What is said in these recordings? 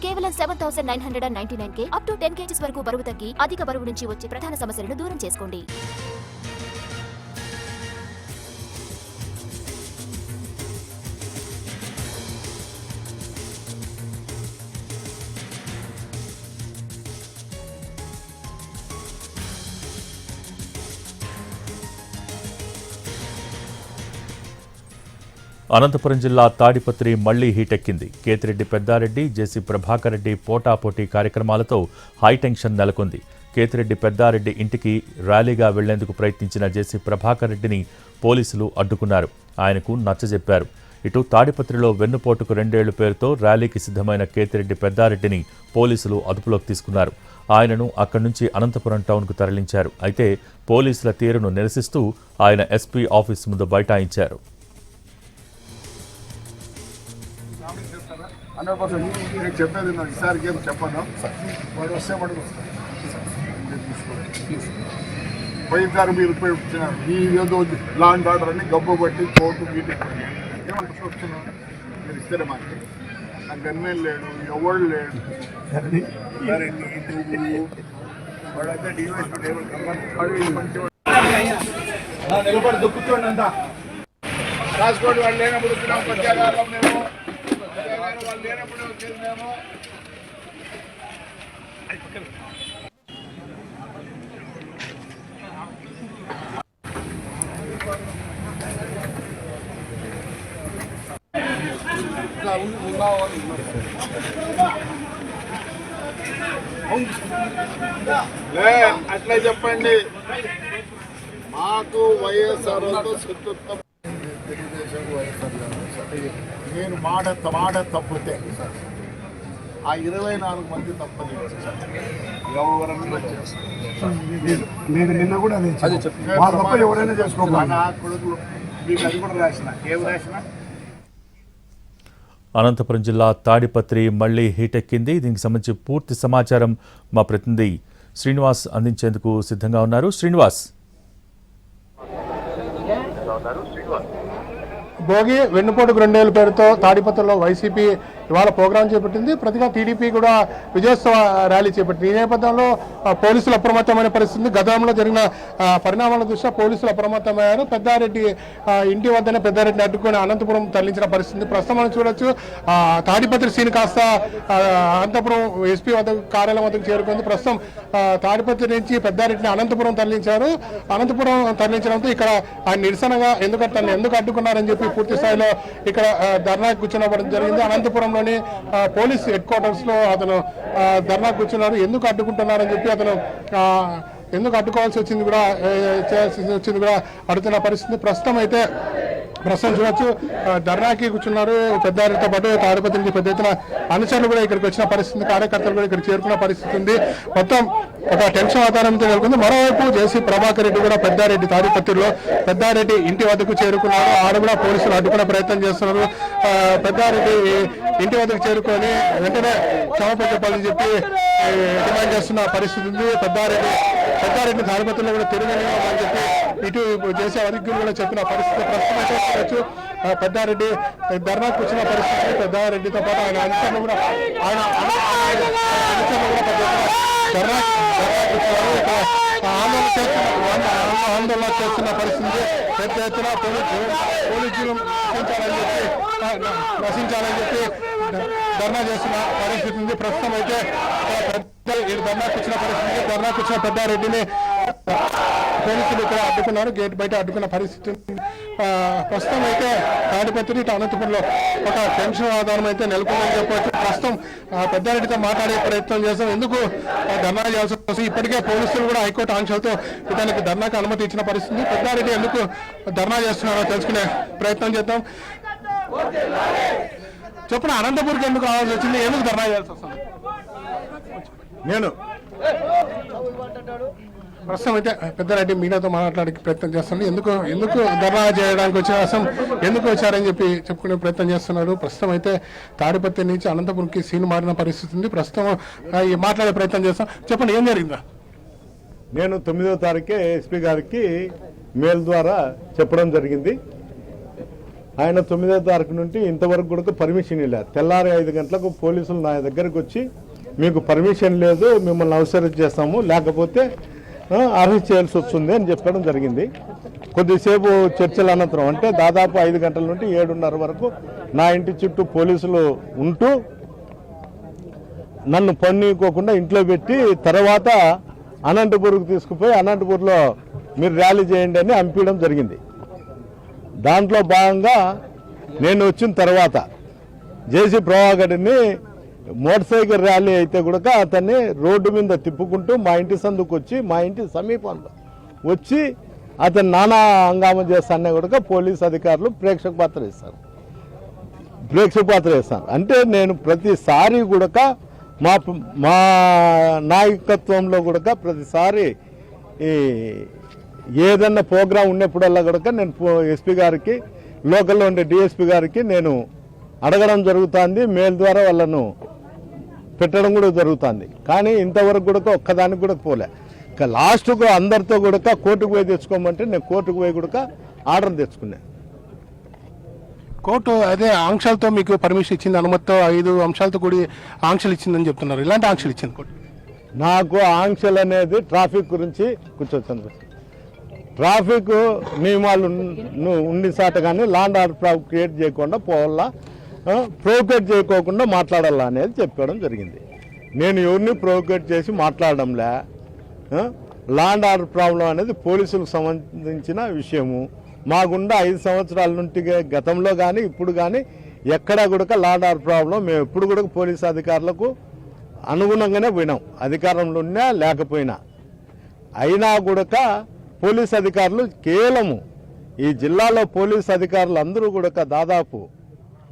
కేవలం 7,999 up to 10 kgs వరకు బరువు తగ్గి అధిక బరువు నుంచి వచ్చే ప్రధాన సమస్యలను దూరం చేసుకోండి. అనంతపురం జిల్లా తాడిపత్రి మళ్లీ హీటెక్కింది. కేతిరెడ్డి పెద్దారెడ్డి, జేసీ ప్రభాకర్ రెడ్డి పోటాపోటీ కార్యక్రమాలతో హైటెన్షన్ నెలకొంది. కేతిరెడ్డి పెద్దారెడ్డి ఇంటికి ర్యాలీగా వెళ్లేందుకు ప్రయత్నించిన జేసీ ప్రభాకర్ రెడ్డిని పోలీసులు అడ్డుకున్నారు. ఆయనకు నచ్చజెప్పారు. ఇటు తాడిపత్రిలో వెన్నుపోటుకు 2 ఏళ్ల పేరుతో ర్యాలీకి సిద్ధమైన కేతిరెడ్డి పెద్దారెడ్డిని పోలీసులు అదుపులోకి తీసుకున్నారు. ఆయనను అక్కడి నుంచి అనంతపురం టౌన్కు తరలించారు. అయితే పోలీసుల తీరును నిరసిస్తూ ఆయన ఎస్పీ ఆఫీస్ ముందు బైఠాయించారు. 100% చెప్పేది నాకు ఈసారికి ఏం చెప్పను. వాడు వస్తే మటుకు పోయిసారి మీరు వచ్చినారు ఈ ఏదో లా అండ్ ఆర్డర్ అని గబ్బు బట్టి కోర్టు గీటి ఏమంటే చూస్తున్నాను. మీరు ఇస్తారే మాకు నాకు గన్మేన్ లేడు, ఎవరు లేడు. వాడైతే డివైస్ నిలబడి దుక్కుతోండి అంతా రాసుకోండి. వాళ్ళు లేనప్పుడు వచ్చినాం పద్యాగారం మేము వాళ్ళు లేనప్పుడు వచ్చేది మేము. అట్లా చెప్పండి. మాకు వైఎస్ఆర్ శత్రుత్వం. నేను మాట తప్పితే ఆ 24 మంది తప్పలేదు. నేను నిన్న కూడా ఎవరైనా చేసుకోవాలి. నా కొడుకులు మీకు అది కూడా రాసిన ఏం రాసిన. అనంతపురం జిల్లా తాడిపత్రి మళ్లీ హీటెక్కింది. దీనికి సంబంధించి పూర్తి సమాచారం మా ప్రతినిధి శ్రీనివాస్ అందించేందుకు సిద్ధంగా ఉన్నారు. శ్రీనివాస్. భోగి వెన్నుపోటుకు 2 ఏళ్ల పేరుతో తాడిపత్రిలో వైసీపీ ఇవాళ ప్రోగ్రాం చేపట్టింది. ప్రతిగా టీడీపీ కూడా విజయోత్సవ ర్యాలీ చేపట్టింది. ఈ నేపథ్యంలో పోలీసులు అప్రమత్తమైన పరిస్థితి. గతంలో జరిగిన పరిణామాల దృష్ట్యా పోలీసులు అప్రమత్తమయ్యారు. పెద్దారెడ్డి ఇంటి వద్దనే పెద్దారెడ్డిని అడ్డుకొని అనంతపురం తరలించిన పరిస్థితి ప్రస్తుతం మనం చూడొచ్చు. తాడిపత్రి సీన్ కాస్త అనంతపురం ఎస్పీ వద్ద కార్యాలయం వద్దకు చేరుకుంది. ప్రస్తుతం తాడిపత్రి నుంచి పెద్దారెడ్డిని అనంతపురం తరలించారు. అనంతపురం తరలించడంతో ఇక్కడ ఆయన నిరసనగా ఎందుకు అడ్డుకున్నారని చెప్పి పూర్తి స్థాయిలో ఇక్కడ ధర్నా కూర్చోవడం జరిగింది. అనంతపురంలోని పోలీస్ హెడ్ క్వార్టర్స్ లో అతను ధర్నా కూర్చున్నారు. ఎందుకు అడ్డుకుంటున్నారని చెప్పి అతను ఎందుకు అడ్డుకోవాల్సి వచ్చింది కూడా అడుగుతున్న పరిస్థితి ప్రస్తుతం చూడొచ్చు. ధర్నాకి కూర్చున్నారు. పెద్దారెడ్డితో పాటు తాడిపత్రి నుంచి పెద్ద ఎత్తున అనుచరులు కూడా ఇక్కడికి వచ్చిన పరిస్థితి, కార్యకర్తలు కూడా ఇక్కడ చేరుకున్న పరిస్థితి ఉంది. మొత్తం ఒక టెన్షన్ వాతావరణంతో నెలకొంది. మరోవైపు జేసీ ప్రభాకర్ రెడ్డి కూడా పెద్దారెడ్డి తాడిపత్రిలో పెద్దారెడ్డి ఇంటి వద్దకు చేరుకున్నారు. ఆడ కూడా పోలీసులు అడ్డుకునే ప్రయత్నం చేస్తున్నారు. పెద్దారెడ్డి ఇంటి వద్దకు చేరుకొని వెంటనే క్షమాపణ చెప్పాలని చెప్పి డిమాండ్ చేస్తున్న పరిస్థితి ఉంది. పెద్దారెడ్డి తాడిపత్రిలో కూడా తిరగని చెప్పి ఇటు చేసే వర్గీయులు కూడా చెప్పిన పరిస్థితి ప్రస్తుతం చూడొచ్చు. పెద్దారెడ్డి ధర్నాకు వచ్చిన పరిస్థితి. పెద్దారెడ్డితో పాటు ఆయన అనుచరులు కూడా ఆందోళన చేస్తున్న పరిస్థితి. పెద్ద ఎత్తున పోలీసులు నశించాలని చెప్పి ధర్నా చేస్తున్న పరిస్థితి ఉంది. ప్రస్తుతం అయితే ధర్నాకు వచ్చిన పెద్దారెడ్డిని పోలీసులు ఇక్కడ అడ్డుకున్నారు. గేట్ బయట అడ్డుకున్న పరిస్థితి. ప్రస్తుతం అయితే తాడిపత్రి అనంతపురంలో ఒక టెన్షన్ ఆధారం అయితే నెలకొందని చెప్పవచ్చు. ప్రస్తుతం పెద్దారెడ్డితో మాట్లాడే ప్రయత్నం చేస్తాం. ఎందుకు ధర్నా చేయాల్సి వస్తుంది. ఇప్పటికే పోలీసులు కూడా హైకోర్టు ఆంక్షలతో ఇతనికి ధర్నాకు అనుమతి ఇచ్చిన పరిస్థితి. పెద్దారెడ్డి ఎందుకు ధర్నా చేస్తున్నారో తెలుసుకునే ప్రయత్నం చేద్దాం. చెప్పిన అనంతపురికి ఎందుకు రావాల్సి వచ్చింది, ఎందుకు ధర్నా చేయాల్సి వస్తుంది? ప్రస్తుతం అయితే పెద్దారెడ్డి మీడియాతో మాట్లాడే ప్రయత్నం చేస్తున్నారు. ఎందుకు ధర్నా చేయడానికి వచ్చిన ఎందుకు వచ్చారని చెప్పి చెప్పుకునే ప్రయత్నం చేస్తున్నారు. ప్రస్తుతం అయితే తాడిపత్రి నుంచి అనంతపురంకి సీన్ మారిన పరిస్థితి ఉంది. ప్రస్తుతం మాట్లాడే ప్రయత్నం చేస్తాం. చెప్పండి, ఏం జరిగిందా? నేను 9వ తారీఖే ఎస్పీ గారికి మెయిల్ ద్వారా చెప్పడం జరిగింది. ఆయన 9వ తారీఖు నుండి ఇంతవరకు కూడా పర్మిషన్ లేదు. తెల్లారి 5 గంటలకు పోలీసులు నా దగ్గరకు వచ్చి మీకు పర్మిషన్ లేదు, మిమ్మల్ని అవసరం చేస్తాము, లేకపోతే అరెస్ట్ చేయాల్సి వస్తుంది అని చెప్పడం జరిగింది. కొద్దిసేపు చర్చల అనంతరం అంటే దాదాపు 5 గంటల నుండి 7:30 వరకు నా ఇంటి చుట్టూ పోలీసులు ఉంటూ నన్ను పన్నుకోకుండా ఇంట్లో పెట్టి తర్వాత అనంతపూర్కు తీసుకుపోయి అనంతపూర్లో మీరు ర్యాలీ చేయండి అని పంపించడం జరిగింది. దాంట్లో భాగంగా నేను వచ్చిన తర్వాత జేసీ ప్రభాకర్ని మోటార్ సైకిల్ ర్యాలీ అయితే కూడా అతన్ని రోడ్డు మీద తిప్పుకుంటూ మా ఇంటి సందుకు వచ్చి మా ఇంటి సమీపంలో వచ్చి అతను నానా హంగామా చేస్తానే కూడా పోలీస్ అధికారులు ప్రేక్షక పాత్ర వేస్తారు. అంటే నేను ప్రతిసారి కూడా మా నాయకత్వంలో కూడా ప్రతిసారి ఏదన్నా ప్రోగ్రాం ఉన్నప్పుడల్లా కూడా నేను ఎస్పీ గారికి లోకల్లో ఉండే డిఎస్పీ గారికి నేను అడగడం జరుగుతుంది, మెయిల్ ద్వారా వాళ్ళను పెట్టడం కూడా జరుగుతుంది. కానీ ఇంతవరకు కూడా ఒక్కదానికి కూడా పోలే. లాస్ట్కు అందరితో కూడా కోర్టుకు పోయి తెచ్చుకోమంటే నేను కోర్టుకు పోయి కూడా ఆర్డర్ తెచ్చుకున్నాను. కోర్టు అదే ఆంక్షలతో మీకు పర్మిషన్ ఇచ్చింది, అనుమతితో 5 అంశాలతో కూడి ఆంక్షలు ఇచ్చిందని చెప్తున్నారు. ఇలాంటి ఆంక్షలు ఇచ్చింది కోర్టు? నాకు ఆంక్షలు అనేది ట్రాఫిక్ గురించి కూర్చొచ్చాను. ట్రాఫిక్ నియమాలు ఉండి సాట కానీ లాండ్ ఆర్డర్ క్రియేట్ చేయకుండా పోవాలా, ప్రొవోకేట్ చేయకోకుండా మాట్లాడాలా అనేది చెప్పడం జరిగింది. నేను ఎవరిని ప్రొవోకేట్ చేసి మాట్లాడడంలే. లాండ్ ఆర్డర్ ప్రాబ్లం అనేది పోలీసులకు సంబంధించిన విషయము. మాగుండా 5 సంవత్సరాల నుండి గతంలో కానీ ఇప్పుడు కానీ ఎక్కడా కూడా లాండ్ ఆర్డర్ ప్రాబ్లం మేము ఎప్పుడు కూడా పోలీసు అధికారులకు అనుగుణంగానే పోయినాం, అధికారంలో ఉన్నా లేకపోయినా. అయినా కూడా పోలీస్ అధికారులు కేవలము ఈ జిల్లాలో పోలీస్ అధికారులు అందరూ కూడా దాదాపు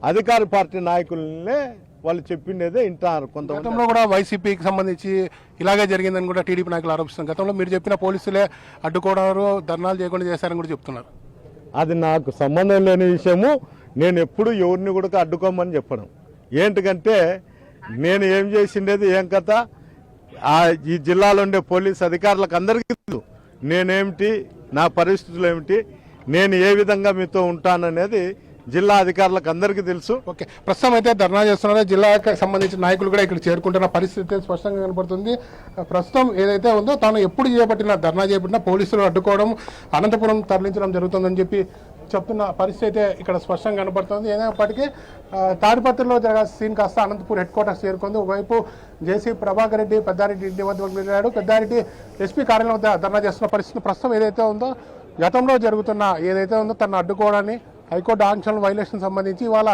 అధికార పార్టీ నాయకులనే వాళ్ళు చెప్పిండేదే వింటారు. గతంలో కూడా వైసీపీకి సంబంధించి ఇలాగే జరిగిందని కూడా టీడీపీ నాయకులు ఆరోపిస్తున్నారు. గతంలో మీరు చెప్పిన పోలీసులే అడ్డుకోవడారు, ధర్నాలు చేయకుండా చేశారని కూడా చెప్తున్నారు. అది నాకు సంబంధం లేని విషయము. నేను ఎప్పుడు ఎవరిని కూడా అడ్డుకోమని చెప్పడం. ఏంటికంటే నేను ఏం చేసిండేది ఏం కథ ఈ జిల్లాలో ఉండే పోలీస్ అధికారులకు అందరికీ తెలుసు నేనేమిటి, నా పరిస్థితులు ఏమిటి, నేను ఏ విధంగా మీతో ఉంటాననేది జిల్లా అధికారులకు అందరికీ తెలుసు. ఓకే, ప్రస్తుతం అయితే ధర్నా చేస్తున్నారు. జిల్లాకు సంబంధించిన నాయకులు కూడా ఇక్కడ చేరుకుంటున్న పరిస్థితి స్పష్టంగా కనపడుతుంది. ప్రస్తుతం ఏదైతే ఉందో తాను ఎప్పుడు ధర్నా చేపట్టినా పోలీసులు అడ్డుకోవడం, అనంతపురం తరలించడం జరుగుతుందని చెప్పి చెప్తున్న పరిస్థితి అయితే ఇక్కడ స్పష్టంగా కనపడుతుంది. ఏదైనప్పటికీ తాడిపత్రిలో జరగాల్సిన సీన్ కాస్త అనంతపూర్ హెడ్ క్వార్టర్స్ చేరుకుంది. ఒకవైపు జేసీ ప్రభాకర్ రెడ్డి పెద్దారెడ్డి ఇంటి వద్ద వెళ్ళాడు. పెద్దారెడ్డి ఎస్పీ కార్యాలయం వద్ద ధర్నా చేస్తున్న పరిస్థితి ప్రస్తుతం ఏదైతే ఉందో గతంలో జరుగుతున్న ఏదైతే ఉందో తను అడ్డుకోవడాన్ని హైకోర్టు ఆంక్షల వైలేషన్ సంబంధించి ఇవాళ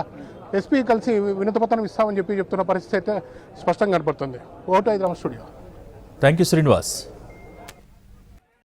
ఎస్పీ కలిసి వినతిపత్రం ఇస్తామని చెప్తున్న పరిస్థితి అయితే స్పష్టంగా కనపడుతుంది. Vote Hyderabad studio. Thank you Srinivas.